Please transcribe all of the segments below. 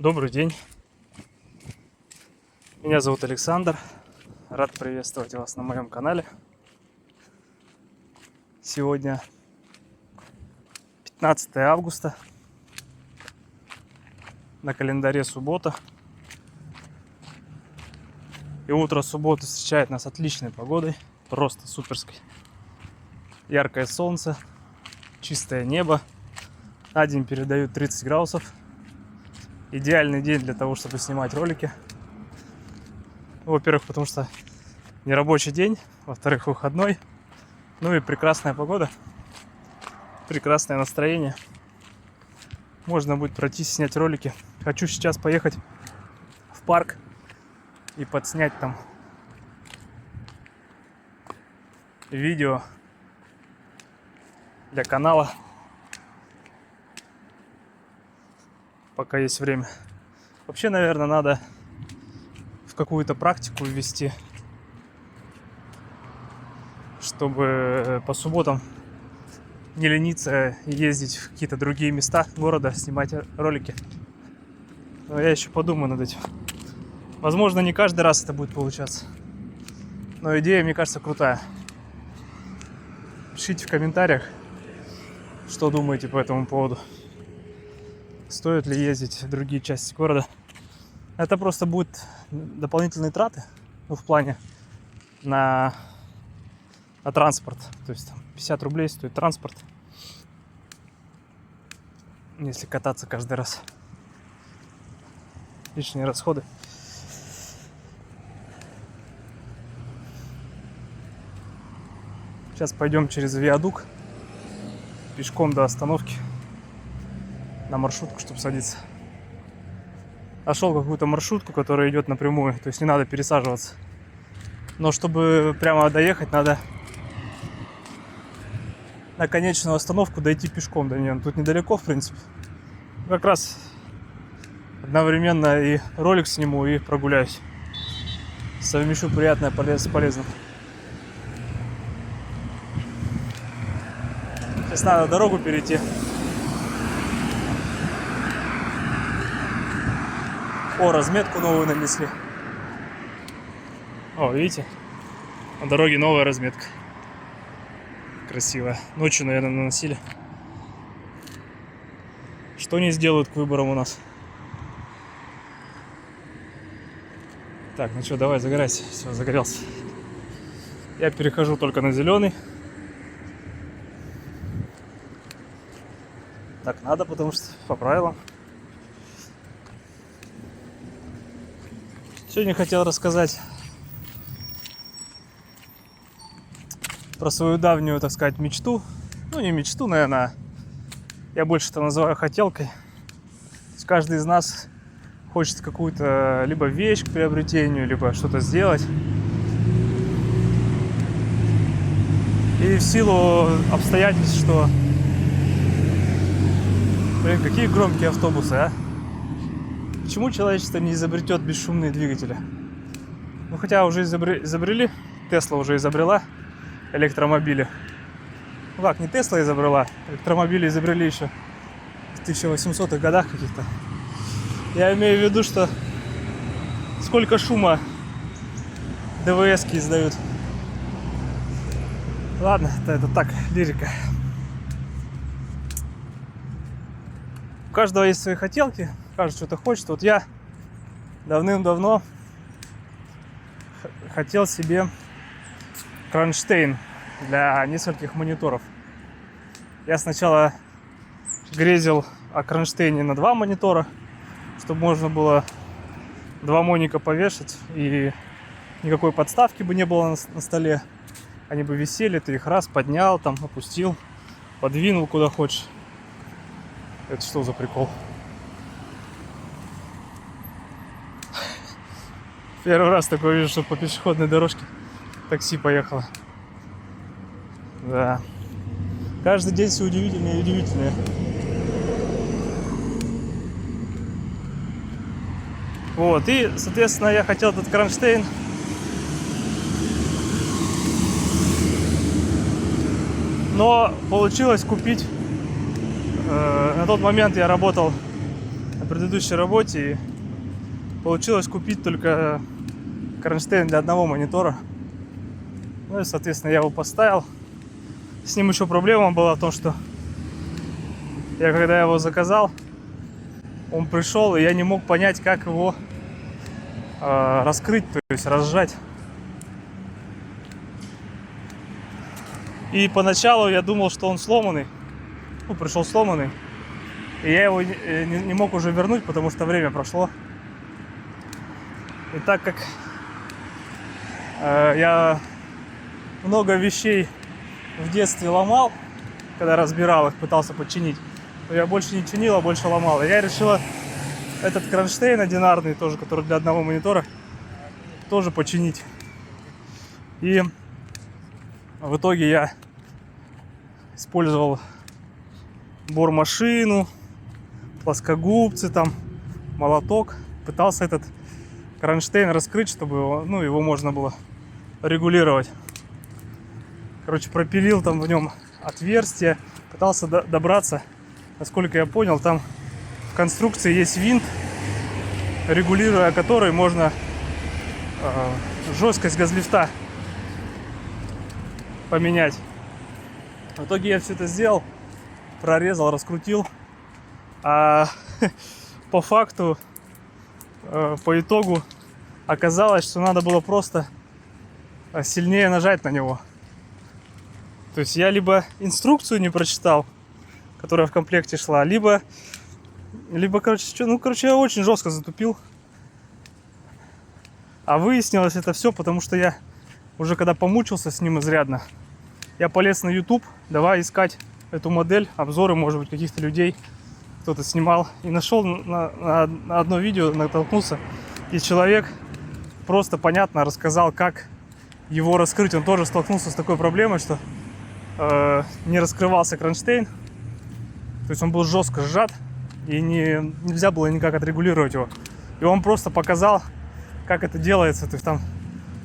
Добрый день, меня зовут Александр, рад приветствовать вас на моем канале. Сегодня 15 августа, на календаре суббота. И утро субботы встречает нас отличной погодой, просто суперской. Яркое солнце, чистое небо, на день передают 30 градусов. Идеальный день для того, чтобы снимать ролики. Во-первых, потому что не рабочий день, во-вторых, выходной. Ну и прекрасная погода, прекрасное настроение. Можно будет пройтись, снять ролики. Хочу сейчас поехать в парк и подснять там видео для канала, пока есть время. Вообще, наверное, надо в какую-то практику ввести, чтобы по субботам не лениться и ездить в какие-то другие места города, снимать ролики. Но я еще подумаю над этим. Возможно, не каждый раз это будет получаться, но идея, мне кажется, крутая. Пишите в комментариях, что думаете по этому поводу. Стоит ли ездить в другие части города? Это просто будут дополнительные траты, ну, в плане на транспорт. То есть 50 рублей стоит транспорт, если кататься каждый раз. Лишние расходы. Сейчас пойдем через виадук пешком до остановки на маршрутку, чтобы садиться. Нашел какую-то маршрутку, которая идет напрямую, то есть не надо пересаживаться. Но чтобы прямо доехать, надо на конечную остановку дойти пешком до нее. Тут недалеко, в принципе. Как раз одновременно и ролик сниму, и прогуляюсь. Совмещу приятное с полезным. Сейчас надо дорогу перейти. О, разметку новую нанесли. О, видите? На дороге новая разметка. Красивая. Ночью, наверное, наносили. Что они сделают к выборам у нас? Так, ну что, давай, загорайся. Все, загорелся. Я перехожу только на зеленый. Так надо, потому что по правилам. Сегодня хотел рассказать про свою давнюю, так сказать, мечту. Ну, не мечту, наверное, я больше это называю хотелкой. То есть каждый из нас хочет какую-то либо вещь к приобретению, либо что-то сделать. И в силу обстоятельств, что... Блин, какие громкие автобусы, а? Почему человечество не изобретет бесшумные двигатели? Ну, хотя уже изобрели, Тесла уже изобрела электромобили. Ну как, не Тесла изобрела, электромобили изобрели еще в 1800-х годах каких-то. Я имею в виду, что сколько шума ДВС-ки издают. Ладно, это так, лирика. У каждого есть свои хотелки, каждый что-то хочет. Вот я давным-давно хотел себе кронштейн для нескольких мониторов. Я сначала грезил о кронштейне на 2 монитора, чтобы можно было 2 моника повешать и никакой подставки бы не было на столе. Они бы висели, ты их раз поднял, там опустил, подвинул куда хочешь. Это что за прикол? Первый раз такое вижу, что по пешеходной дорожке такси поехало. Да. Каждый день все удивительнее и удивительнее. Вот, и, соответственно, я хотел этот кронштейн но получилось купить. На тот момент я работал предыдущей работе, и получилось купить только кронштейн для одного монитора. Ну и, соответственно, я его поставил. С ним еще проблема была в том, что я когда его заказал, он пришел, и я не мог понять, как его раскрыть, то есть разжать. И поначалу я думал, что он сломанный. Ну, пришел сломанный. И я его не мог уже вернуть, потому что время прошло. И так как я много вещей в детстве ломал, когда разбирал их, пытался починить, то я больше не чинил, а больше ломал. И я решил этот кронштейн одинарный, тоже, который для одного монитора, тоже починить. И в итоге я использовал бормашину, плоскогубцы, там, молоток. Пытался этот кронштейн раскрыть, чтобы его можно было регулировать. Короче, пропилил там в нем отверстие, пытался добраться. Насколько я понял, там в конструкции есть винт, регулируя который можно жесткость газлифта поменять. В итоге я все это сделал, прорезал, раскрутил. А по факту, по итогу оказалось, что надо было просто сильнее нажать на него. То есть я либо инструкцию не прочитал, которая в комплекте шла, либо короче, я очень жестко затупил. А выяснилось это все, потому что я уже когда помучился с ним изрядно, я полез на YouTube, давай искать эту модель, обзоры, может быть, каких-то людей, кто-то снимал. И нашел на одно видео, натолкнулся, и человек просто понятно рассказал, как его раскрыть. Он тоже столкнулся с такой проблемой, что не раскрывался кронштейн. То есть он был жестко сжат, и нельзя было никак отрегулировать его. И он просто показал, как это делается. То есть там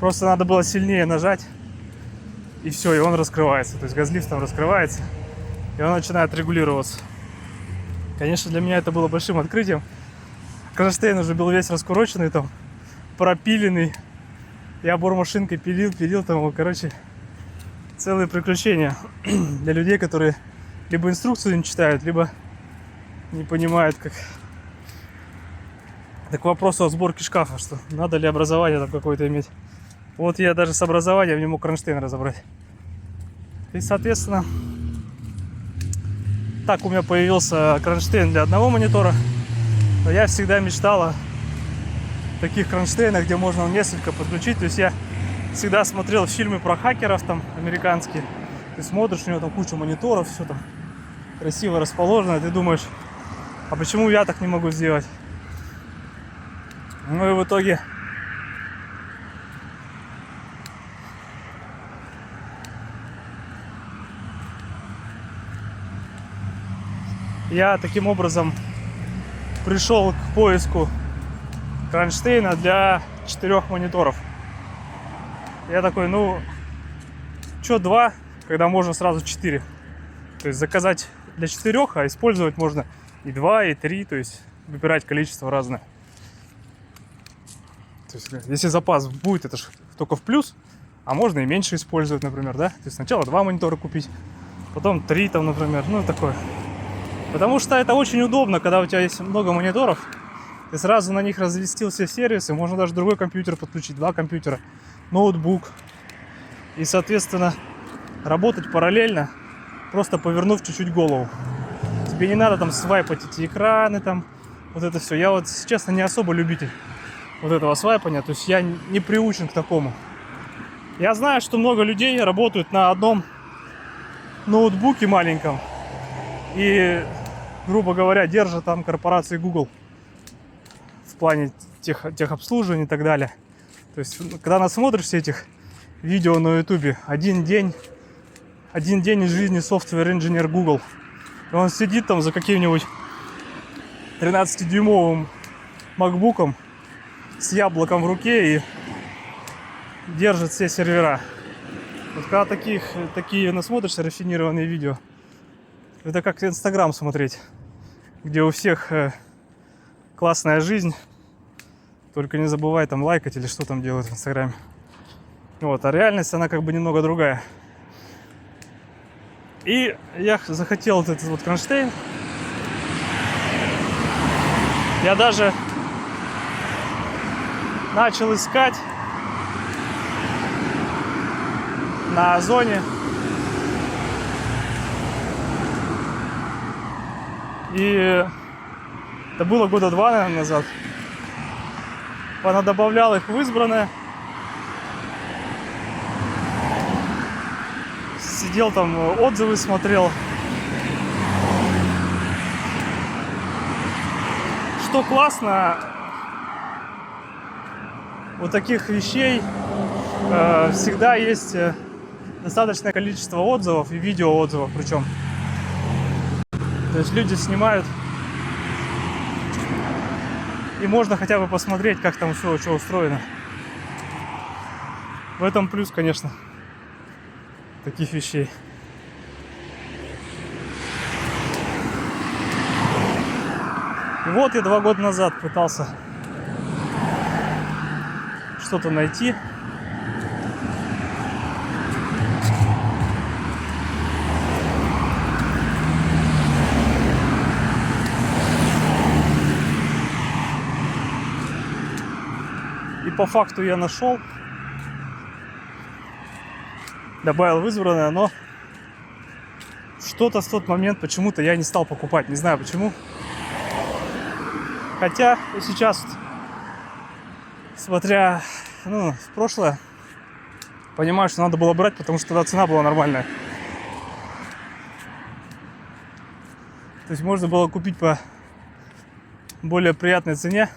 просто надо было сильнее нажать, и все, и он раскрывается. То есть газлифт там раскрывается, и он начинает регулироваться. Конечно, для меня это было большим открытием. Кронштейн уже был весь раскуроченный, там, пропиленный. Я бормашинкой пилил там, короче, целые приключения для людей, которые либо инструкцию не читают, либо не понимают, как. Так к вопросу о сборке шкафа, что надо ли образование там какое-то иметь. Вот я даже с образованием не мог кронштейн разобрать. И, соответственно, так у меня появился кронштейн для одного монитора. Но я всегда мечтал о таких кронштейнах, где можно несколько подключить. То есть я всегда смотрел фильмы про хакеров там американские. Ты смотришь, у него там куча мониторов, все там красиво расположено. Ты думаешь, а почему я так не могу сделать? Ну и в итоге я таким образом пришел к поиску кронштейна для 4 мониторов. Я такой, что 2, когда можно сразу 4. То есть заказать для 4, а использовать можно и 2, и 3, то есть выбирать количество разное. То есть, если запас будет, это же только в плюс, а можно и меньше использовать, например, да? То есть сначала 2 монитора купить, потом 3 там, например, такое. Потому что это очень удобно, когда у тебя есть много мониторов, ты сразу на них разместил все сервисы, можно даже другой компьютер подключить, 2 компьютера, ноутбук. И, соответственно, работать параллельно, просто повернув чуть-чуть голову. Тебе не надо там свайпать эти экраны, там, вот это все. Я вот, честно, не особо любитель вот этого свайпания, то есть я не приучен к такому. Я знаю, что много людей работают на одном ноутбуке маленьком и, грубо говоря, держат там корпорации Google в плане техобслуживания и так далее. То есть, когда насмотришься этих видео на YouTube, один день из жизни софтвер-инженер Google, и он сидит там за каким-нибудь 13-дюймовым макбуком с яблоком в руке и держит все сервера. Вот когда такие насмотришься рафинированные видео, это как Инстаграм смотреть, где у всех классная жизнь. Только не забывай там лайкать или что там делают в Инстаграме. Вот, а реальность, она как бы немного другая. И я захотел вот этот вот кронштейн. Я даже начал искать на Озоне. И это было года 2, наверное, назад. Понадобавлял их в избранное. Сидел там, отзывы смотрел. Что классно, у таких вещей всегда есть достаточное количество отзывов и видеоотзывов причем. То есть люди снимают, и можно хотя бы посмотреть, как там все, что устроено. В этом плюс, конечно, таких вещей. И вот я 2 года назад пытался что-то найти. И по факту я нашел. Добавил в избранное, но что-то в тот момент почему-то я не стал покупать. Не знаю почему. Хотя сейчас, смотря в прошлое, понимаю, что надо было брать, потому что тогда цена была нормальная. То есть можно было купить по более приятной цене,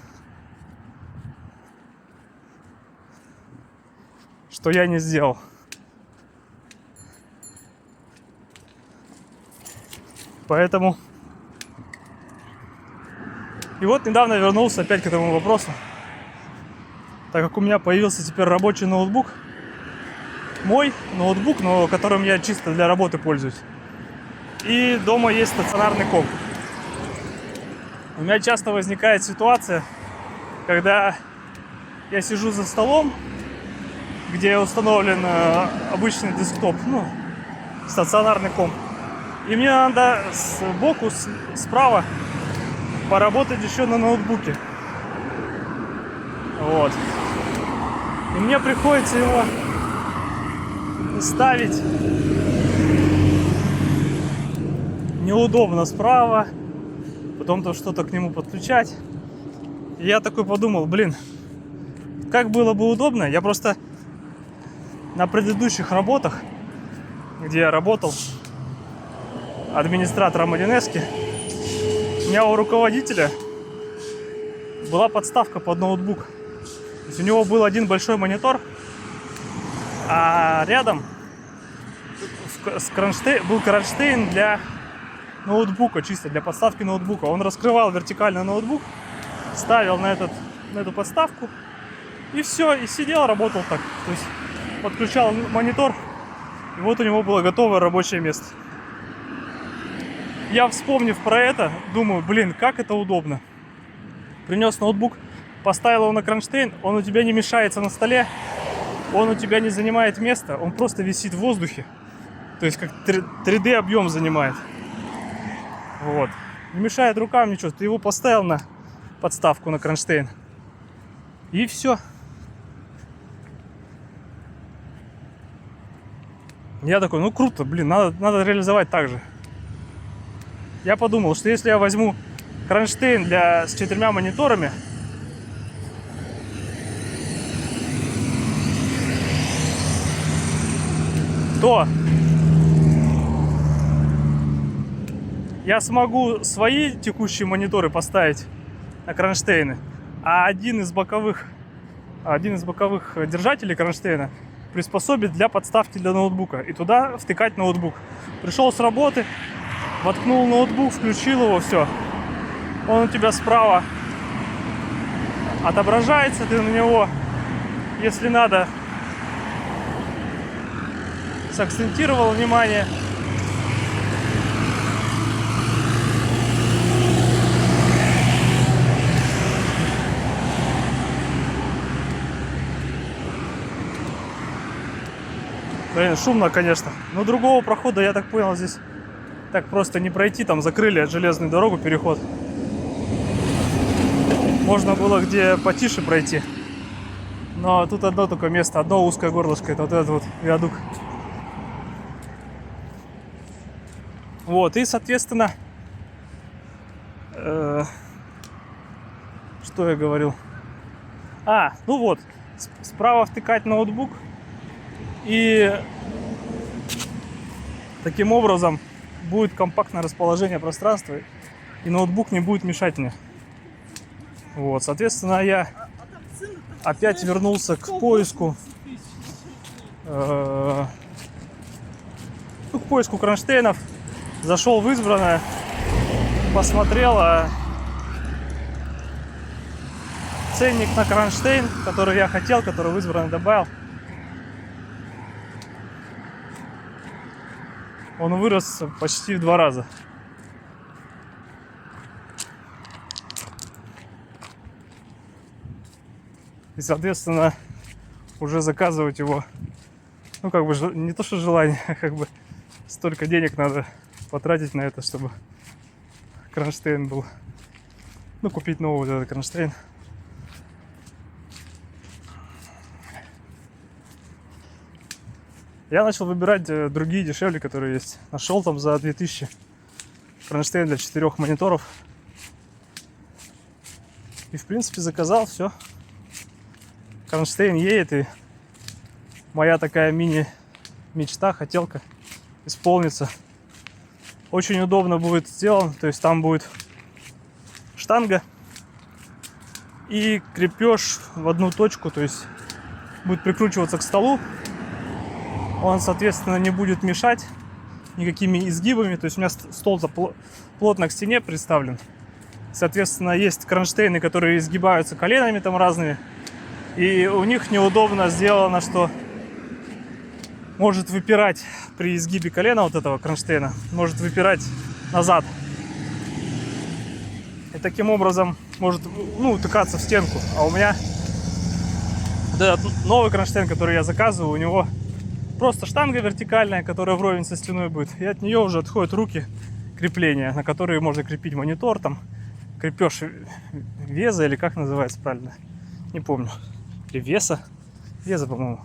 что я не сделал. Поэтому... И вот недавно вернулся опять к этому вопросу. Так как у меня появился теперь рабочий ноутбук. Мой ноутбук, но которым я чисто для работы пользуюсь. И дома есть стационарный комп. У меня часто возникает ситуация, когда я сижу за столом, где установлен обычный десктоп, стационарный комп. И мне надо сбоку, справа поработать еще на ноутбуке. Вот. И мне приходится его ставить неудобно справа, потом то что-то к нему подключать. И я такой подумал, как было бы удобно. Я просто на предыдущих работах, где я работал администратором 1С, у меня у руководителя была подставка под ноутбук. То есть у него был один большой монитор, а рядом был кронштейн для ноутбука, чисто для подставки ноутбука. Он раскрывал вертикально ноутбук, ставил на эту подставку и все, и сидел, работал так. То есть подключал монитор, и вот у него было готовое рабочее место. Я, вспомнив про это, думаю, как это удобно. Принес ноутбук, поставил его на кронштейн, он у тебя не мешается на столе, он у тебя не занимает места, он просто висит в воздухе. То есть как 3D объем занимает. Вот. Не мешает рукам ничего. Ты его поставил на подставку на кронштейн. И все. Я такой, круто, надо реализовать так же. Я подумал, что если я возьму кронштейн с 4 мониторами, то я смогу свои текущие мониторы поставить на кронштейны, а один из боковых держателей кронштейна приспособить для подставки для ноутбука и туда втыкать ноутбук. Пришел с работы, воткнул ноутбук, включил его, все. Он у тебя справа отображается, ты на него, если надо, сакцентировал внимание. Блин, шумно, конечно. Но другого прохода, я так понял, здесь так просто не пройти. Там закрыли железную дорогу, переход. Можно было где потише пройти. Но тут одно только место, одно узкое горлышко. Это вот этот вот виадук. Вот, и, соответственно, что я говорил? Ну вот, справа втыкать ноутбук. И таким образом будет компактное расположение пространства, и ноутбук не будет мешать мне. Вот, соответственно, я опять вернулся к поиску к поиску кронштейнов. Зашел в избранное, посмотрел, ценник на кронштейн, который я хотел, который в избранное добавил, он вырос почти в 2 раза. И, соответственно, уже заказывать его, ну, как бы, не то что желание, а как бы столько денег надо потратить на это, чтобы кронштейн был. Ну, купить новый вот этот кронштейн. Я начал выбирать другие дешевле, которые есть. Нашел там за 2000 кронштейн для 4 мониторов. И, в принципе, заказал все. Кронштейн едет, и моя такая мини-мечта, хотелка исполнится. Очень удобно будет сделан, то есть там будет штанга и крепеж в одну точку, то есть будет прикручиваться к столу. Он, соответственно, не будет мешать никакими изгибами, то есть у меня стол плотно к стене представлен. Соответственно, есть кронштейны, которые изгибаются коленами там разными. И у них неудобно сделано, что может выпирать при изгибе колена вот этого кронштейна, может выпирать назад. И таким образом может, утыкаться в стенку. А у меня вот этот новый кронштейн, который я заказываю, у него просто штанга вертикальная, которая вровень со стеной будет. И от нее уже отходят руки крепления, на которые можно крепить монитор, там крепеж веза, или как называется правильно, не помню. Или веса, по-моему.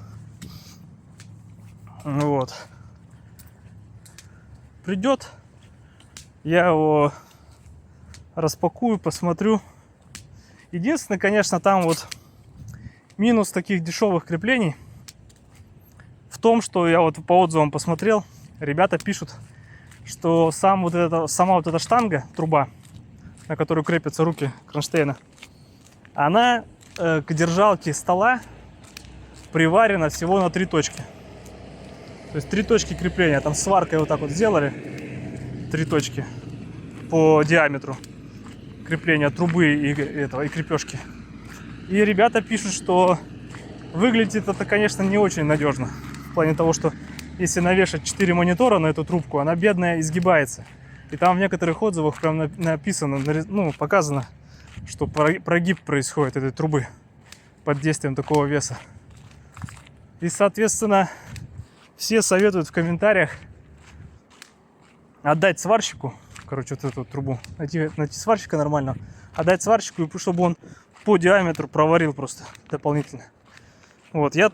Вот. Придет, я его распакую, посмотрю. Единственное, конечно, там вот минус таких дешевых креплений в том, что я вот по отзывам посмотрел, ребята пишут, что сама вот эта штанга, труба, на которую крепятся руки кронштейна, она к держалке стола приварена всего на 3 точки. То есть 3 точки крепления. Там сваркой вот так вот сделали 3 точки по диаметру крепления трубы и крепежки. И ребята пишут, что выглядит это, конечно, не очень надежно. В плане того, что если навешать 4 монитора на эту трубку, она бедная изгибается. И там в некоторых отзывах прям написано, показано, что прогиб происходит этой трубы под действием такого веса. И, соответственно, все советуют в комментариях отдать сварщику, вот эту трубу, найти сварщика нормального, отдать сварщику, чтобы он по диаметру проварил просто дополнительно. Вот, я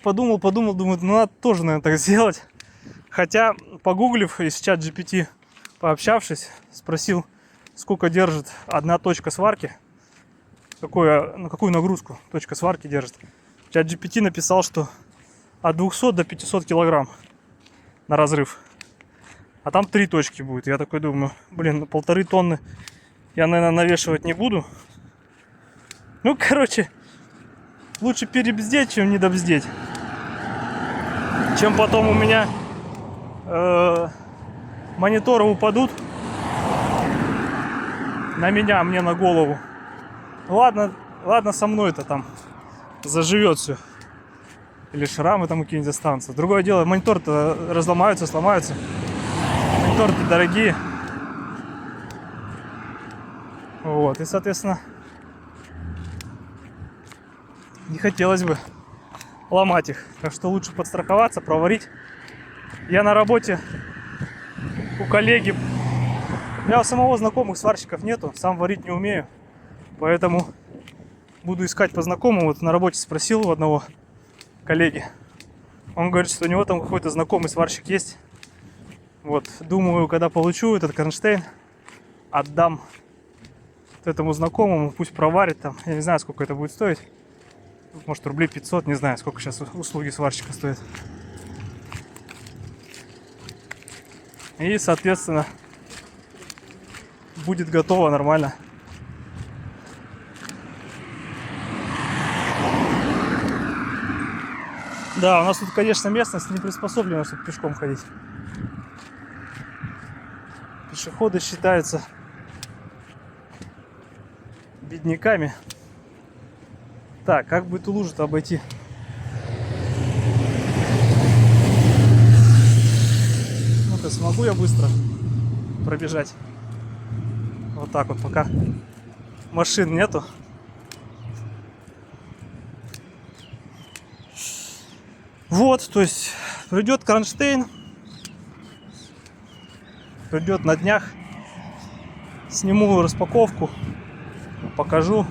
подумал, думаю, надо тоже, наверное, так сделать. Хотя, погуглив и с ChatGPT пообщавшись, спросил, сколько держит одна точка сварки, какую нагрузку точка сварки держит. ChatGPT написал, что от 200 до 500 килограмм на разрыв. А там 3 точки будет. Я такой думаю, на 1,5 тонны я, наверное, навешивать не буду. Лучше перебздеть, чем недобздеть. Чем потом у меня мониторы упадут на меня, мне на голову. Ладно, со мной это там заживет все. Или шрамы там какие-нибудь останутся. Другое дело, монитор-то разломаются, сломаются. Мониторы-то дорогие. Вот, и, соответственно, не хотелось бы ломать их. Так что лучше подстраховаться, проварить. Я на работе у коллеги. У меня у самого знакомых сварщиков нету, сам варить не умею. Поэтому буду искать по знакомому. Вот на работе спросил у одного коллеги. Он говорит, что у него там какой-то знакомый сварщик есть. Вот, думаю, когда получу этот кронштейн, отдам этому знакомому, пусть проварит там. Я не знаю, сколько это будет стоить. Может, рублей 500, не знаю, сколько сейчас услуги сварщика стоят. И, соответственно, будет готово нормально. Да, у нас тут, конечно, местность не приспособлена, чтобы пешком ходить. Пешеходы считаются бедняками. Так, как бы эту лужу-то обойти? Ну-ка, смогу я быстро пробежать? Вот так вот, пока машин нету. Вот, то есть придет кронштейн. Придет на днях. Сниму распаковку. Покажу.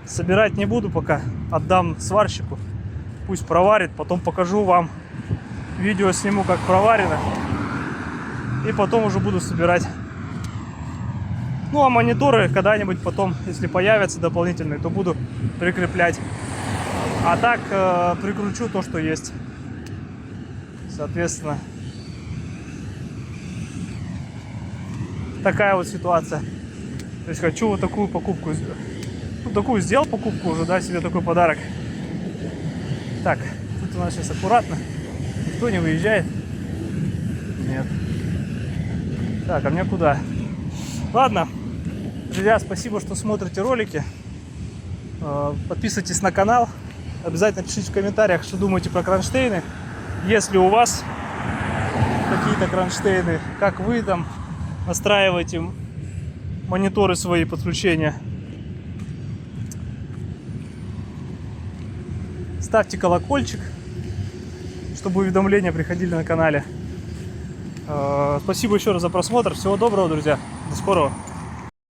Собирать не буду пока. Отдам сварщику. Пусть проварит. Потом покажу вам. Видео сниму, как проварено. И потом уже буду собирать. Ну а мониторы когда-нибудь потом, если появятся дополнительные, то буду прикреплять. А так прикручу то, что есть. Соответственно, такая вот ситуация. То есть хочу вот такую покупку. Ну, такую сделал покупку уже, да, себе такой подарок. Так, тут у нас сейчас аккуратно. Никто не выезжает. Нет. Так, а мне куда? Ладно. Друзья, спасибо, что смотрите ролики. Подписывайтесь на канал. Обязательно пишите в комментариях, что думаете про кронштейны. Если у вас какие-то кронштейны, как вы там настраиваете мониторы свои подключения. Ставьте колокольчик, чтобы уведомления приходили на канале. Спасибо еще раз за просмотр. Всего доброго, друзья. До скорого.